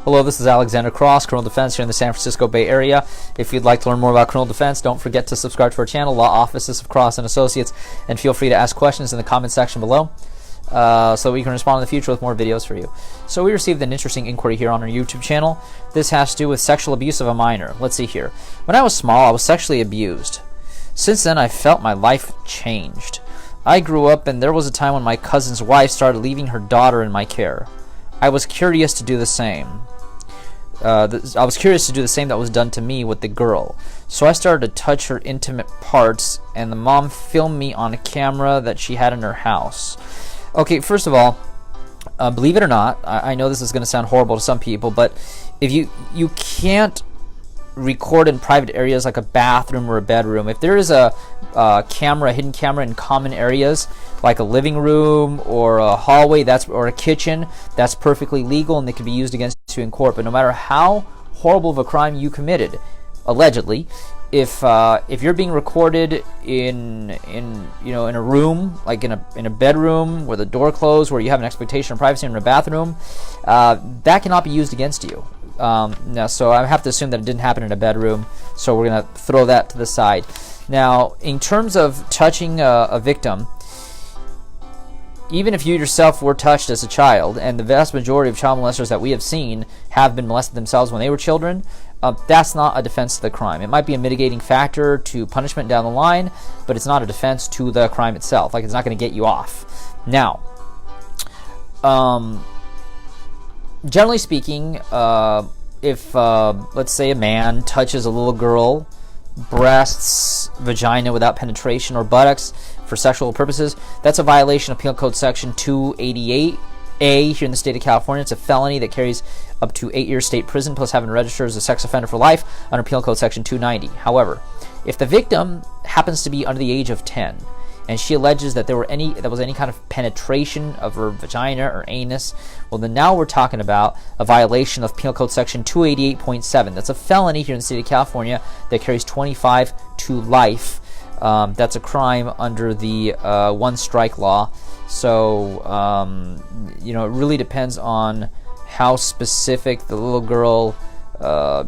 Hello, this is Alexander Cross, Criminal Defense here in the San Francisco Bay Area. If you'd like to learn more about criminal defense, don't forget to subscribe to our channel, Law Offices of Cross and Associates, and feel free to ask questions in the comment section below so we can respond in the future with more videos for you. So we received an interesting inquiry here on our YouTube channel. This has to do with sexual abuse of a minor. Let's see here. When I was small, I was sexually abused. Since then, I felt my life changed. I grew up, and there was a time when my cousin's wife started leaving her daughter in my care. I was curious to do the same. I was curious to do the same that was done to me with the girl. So I started to touch her intimate parts, and the mom filmed me on a camera that she had in her house. Okay, first of all, believe it or not, I know this is going to sound horrible to some people, but if you can't record in private areas like a bathroom or a bedroom. If there is a hidden camera in common areas like a living room or a hallway, or a kitchen, that's perfectly legal and they can be used against you in court. But no matter how horrible of a crime you committed, allegedly, if you're being recorded in a room, like in a bedroom where the door closed, where you have an expectation of privacy, in a bathroom, that cannot be used against you. Now, so I have to assume that it didn't happen in a bedroom, so we're going to throw that to the side. Now, in terms of touching a victim, even if you yourself were touched as a child, and the vast majority of child molesters that we have seen have been molested themselves when they were children, that's not a defense to the crime. It might be a mitigating factor to punishment down the line, but it's not a defense to the crime itself. Like, it's not going to get you off. Now, generally speaking, if let's say a man touches a little girl, breasts, vagina without penetration, or buttocks for sexual purposes, that's a violation of Penal Code Section 288A here in the state of California. It's a felony that carries up to 8 years state prison plus having registered as a sex offender for life under Penal Code Section 290. However, if the victim happens to be under the age of 10 and she alleges that there was any kind of penetration of her vagina or anus, well, then now we're talking about a violation of Penal Code Section 288.7. That's a felony here in the state of California that carries 25 to life. That's a crime under the one strike law. So, it really depends on how specific the little girl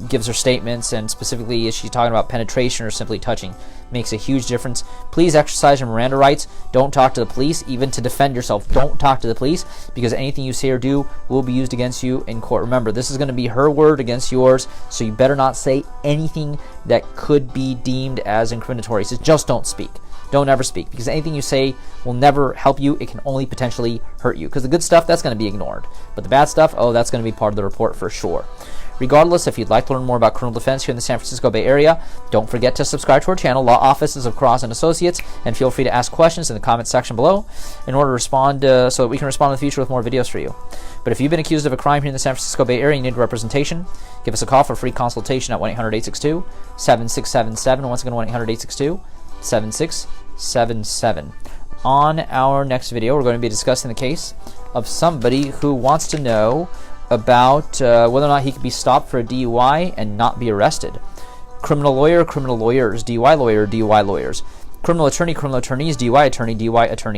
gives her statements, and specifically is she talking about penetration or simply touching. Makes a huge difference. Please exercise your Miranda rights. Don't talk to the police, even to defend yourself. Don't talk to the police, because anything you say or do will be used against you in court. Remember, this is going to be her word against yours, so you better not say anything that could be deemed as incriminatory. So just don't speak. Don't ever speak, because anything you say will never help you. It can only potentially hurt you, because the good stuff, that's going to be ignored. But the bad stuff, oh, that's going to be part of the report for sure. Regardless, if you'd like to learn more about criminal defense here in the San Francisco Bay Area, don't forget to subscribe to our channel, Law Offices of Cross and Associates, and feel free to ask questions in the comment section below in order to respond, so that we can respond in the future with more videos for you. But if you've been accused of a crime here in the San Francisco Bay Area and you need representation, give us a call for a free consultation at 1-800-862-7677. Once again, 1-800-862-7677. On our next video, we're going to be discussing the case of somebody who wants to know about whether or not he could be stopped for a DUI and not be arrested. Criminal lawyer, criminal lawyers, DUI lawyer, DUI lawyers. Criminal attorney, criminal attorneys, DUI attorney, DUI attorney.